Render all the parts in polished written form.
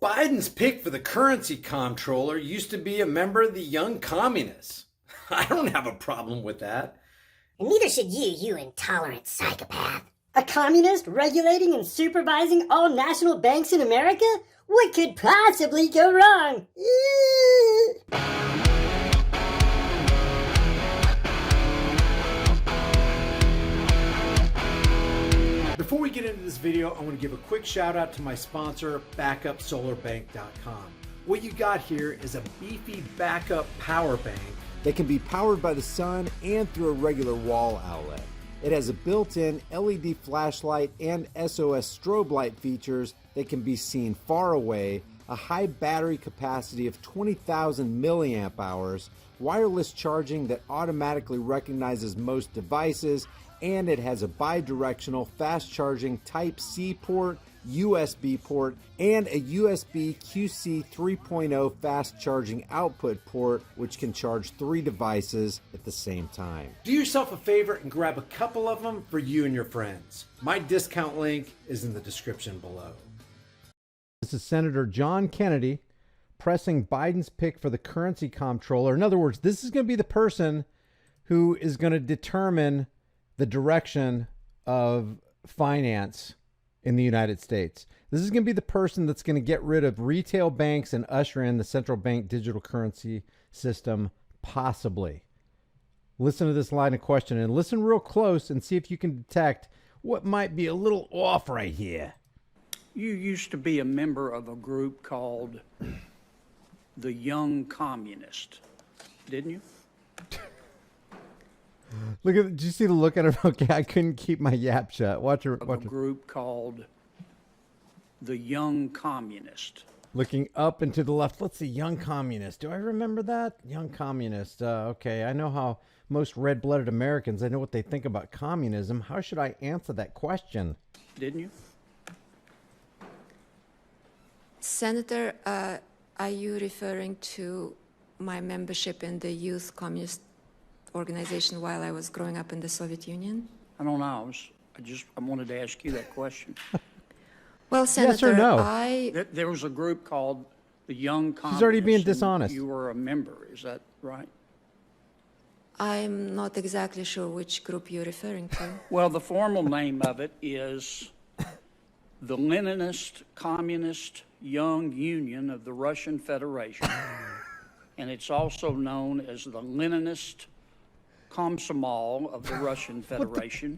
Biden's pick for the currency comptroller used to be a member of the Young Communists. I don't have a problem with that. Neither should you, you intolerant psychopath. A communist regulating and supervising all national banks in America? What could possibly go wrong? Before we get into this video, I want to give a quick shout out to my sponsor, BackupSolarBank.com. What you got here is a beefy backup power bank that can be powered by the sun and through a regular wall outlet. It has a built-in LED flashlight and SOS strobe light features that can be seen far away, a high battery capacity of 20,000 milliamp hours, wireless charging that automatically recognizes most devices, and it has a bi-directional fast charging Type-C port, USB port, and a USB QC 3.0 fast charging output port, which can charge 3 devices at the same time. Do yourself a favor and grab a couple of them for you and your friends. My discount link is in the description below. This is Senator John Kennedy pressing Biden's pick for the currency comptroller. In other words, this is going to be the person who is going to determine the direction of finance in the United States. This is going to be the person that's going to get rid of retail banks and usher in the central bank digital currency system, possibly. Listen to this line of question and listen real close and see if you can detect what might be a little off right here. You used to be a member of a group called the Young Communist, didn't you? Look at, did you see the look at her? Okay, I couldn't keep my yap shut. Watch her. Watch a group called the Young Communist. Looking up and to the left. Let's see, Young Communist. Do I remember that? Young Communist. Okay, I know how most red-blooded Americans, I know what they think about communism. How should I answer that question? Didn't you? Senator, are you referring to my membership in the Youth Communist organization while I was growing up in the Soviet Union? I don't know. I wanted to ask you that question. Well, Senator, yes or no? There was a group called the Young Communists. She's already being dishonest. You were a member, is that right? I'm not exactly sure which group you're referring to. Well, the formal name of it is the Leninist Communist Young Union of the Russian Federation. And it's also known as the Leninist Komsomol of the Russian Federation,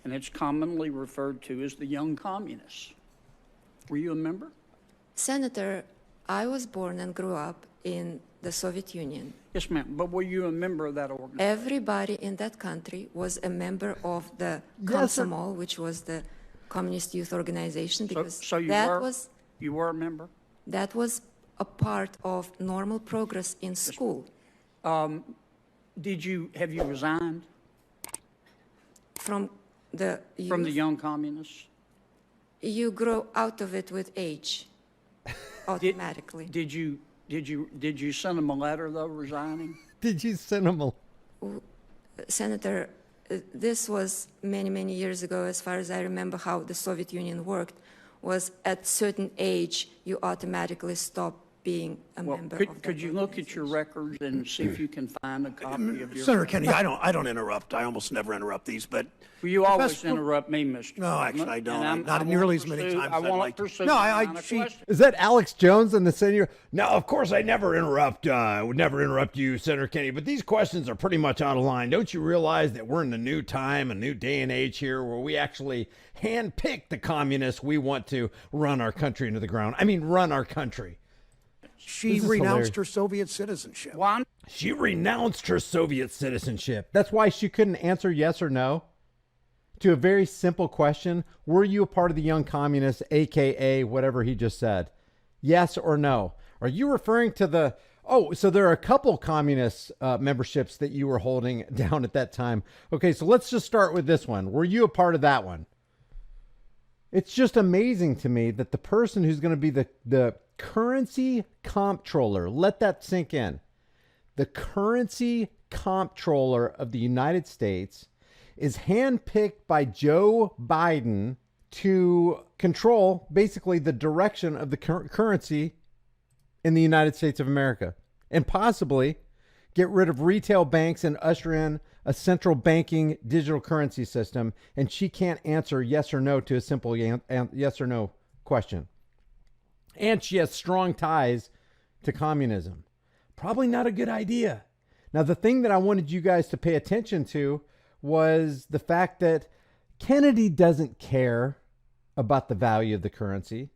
and it's commonly referred to as the Young Communists. Were you a member? Senator, I was born and grew up in the Soviet Union. Yes, ma'am. But were you a member of that organization? Everybody in that country was a member of the Komsomol, which was the Communist Youth Organization, because so you were a member? That was a part of normal progress in school. Have you resigned? From the youth? From the Young Communists? You grow out of it with age, automatically. Did you send them a letter, though, resigning? Did you send them a... Senator, this was many, many years ago. As far as I remember how the Soviet Union worked, was at certain age, you automatically stop being a member of that could you look at your records and see if you can find a copy of your... Senator Kennedy, I don't interrupt. I almost never interrupt these, but... Well, you always interrupt me, Mr. No, actually, I don't. Not I nearly won't as many pursue- times I as I'd won't like to. pursue No, the line of she... question. Is that Alex Jones in the Senator? No, of course I never interrupt. Would never interrupt you, Senator Kennedy. But these questions are pretty much out of line. Don't you realize that we're in a new time, a new day and age here, where we actually handpick the communists we want to run our country into the ground? I mean, run our country. She renounced her Soviet citizenship. Why? She renounced her Soviet citizenship. That's why she couldn't answer yes or no to a very simple question. Were you a part of the Young Communists, a.k.a. whatever he just said? Yes or no? Are you referring to the... Oh, so there are a couple communist memberships that you were holding down at that time. Okay, so let's just start with this one. Were you a part of that one? It's just amazing to me that the person who's going to be the currency comptroller, let that sink in. The currency comptroller of the United States is handpicked by Joe Biden to control basically the direction of the currency in the United States of America, and possibly get rid of retail banks and usher in a central banking digital currency system. And she can't answer yes or no to a simple yes or no question. And she has strong ties to communism. Probably not a good idea. Now, the thing that I wanted you guys to pay attention to was the fact that Kennedy doesn't care about the value of the currency.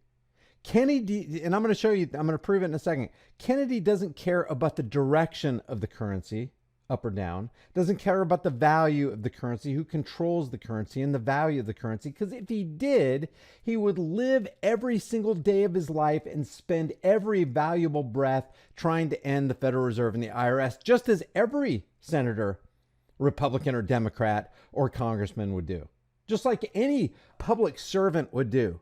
Kennedy, and I'm going to show you, I'm going to prove it in a second. Kennedy doesn't care about the direction of the currency, up or down, doesn't care about the value of the currency, who controls the currency and the value of the currency. Because if he did, he would live every single day of his life and spend every valuable breath trying to end the Federal Reserve and the IRS, just as every senator, Republican or Democrat or congressman would do. Just like any public servant would do.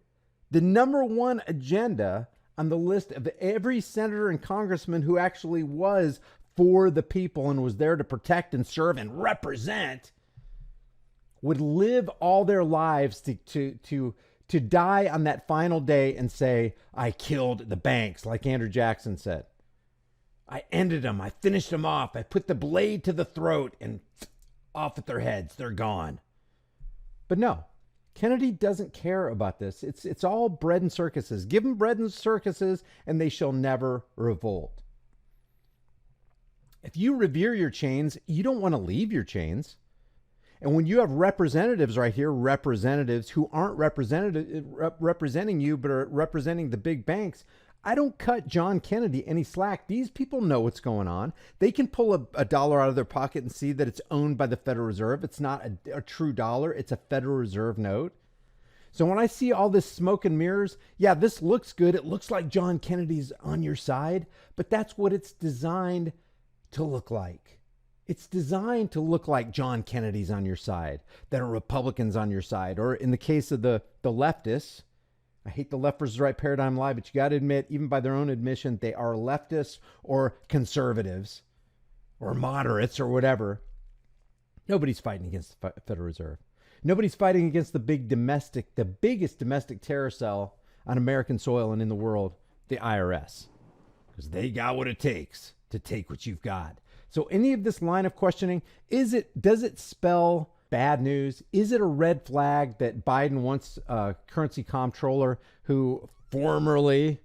The number one agenda on the list of every senator and congressman who actually was for the people and was there to protect and serve and represent would live all their lives to die on that final day and say, I killed the banks, like Andrew Jackson said. I ended them. I finished them off. I put the blade to the throat and off with their heads. They're gone. But no. Kennedy doesn't care about this. It's all bread and circuses. Give them bread and circuses, and they shall never revolt. If you revere your chains, you don't want to leave your chains. And when you have representatives right here, representatives who aren't representing you, but are representing the big banks, I don't cut John Kennedy any slack. These people know what's going on. They can pull a dollar out of their pocket and see that it's owned by the Federal Reserve. It's not a true dollar. It's a Federal Reserve note. So when I see all this smoke and mirrors, yeah, this looks good. It looks like John Kennedy's on your side, but that's what it's designed to look like. It's designed to look like John Kennedy's on your side, that a Republican's on your side, or in the case of the leftists, I hate the left versus right paradigm lie, but you got to admit, even by their own admission, they are leftists or conservatives or moderates or whatever. Nobody's fighting against the Federal Reserve. Nobody's fighting against the biggest domestic terror cell on American soil and in the world, the IRS, because they got what it takes to take what you've got. So any of this line of questioning, does it spell bad news? Is it a red flag that Biden wants a currency comptroller who formerly,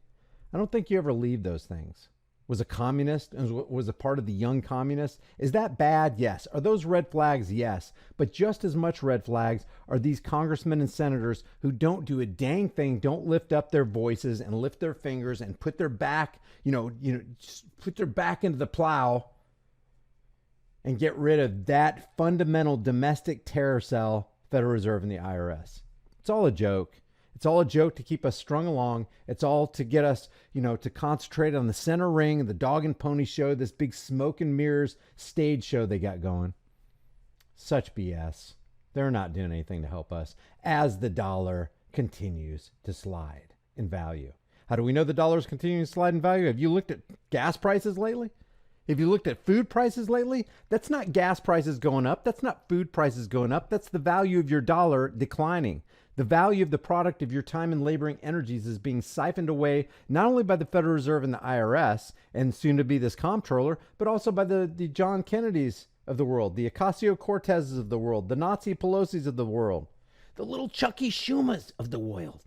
I don't think you ever leave those things, was a communist and was a part of the young communists? Is that bad? Yes. Are those red flags? Yes. But just as much red flags are these congressmen and senators who don't do a dang thing, don't lift up their voices and lift their fingers and put their back, put their back into the plow and get rid of that fundamental domestic terror cell, Federal Reserve and the IRS. It's all a joke. It's all a joke to keep us strung along. It's all to get us, to concentrate on the center ring, the dog and pony show, this big smoke and mirrors stage show they got going. Such BS. They're not doing anything to help us as the dollar continues to slide in value. How do we know the dollar is continuing to slide in value? Have you looked at gas prices lately? If you looked at food prices lately, that's not gas prices going up. That's not food prices going up. That's the value of your dollar declining. The value of the product of your time and laboring energies is being siphoned away, not only by the Federal Reserve and the IRS, and soon to be this comptroller, but also by the John Kennedys of the world, the Ocasio-Cortezes of the world, the Nancy Pelosi's of the world, the little Chucky Schumas of the world.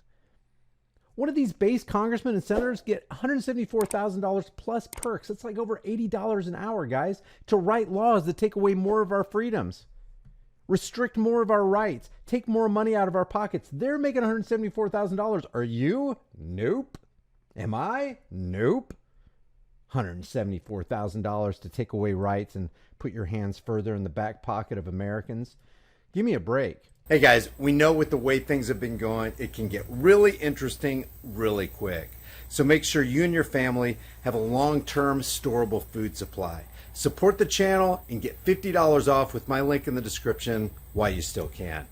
One of these base congressmen and senators get $174,000 plus perks. That's like over $80 an hour, guys, to write laws that take away more of our freedoms, restrict more of our rights, take more money out of our pockets. They're making $174,000. Are you? Nope. Am I? Nope. $174,000 to take away rights and put your hands further in the back pocket of Americans. Give me a break. Hey guys, we know with the way things have been going, it can get really interesting really quick. So make sure you and your family have a long-term storable food supply. Support the channel and get $50 off with my link in the description while you still can.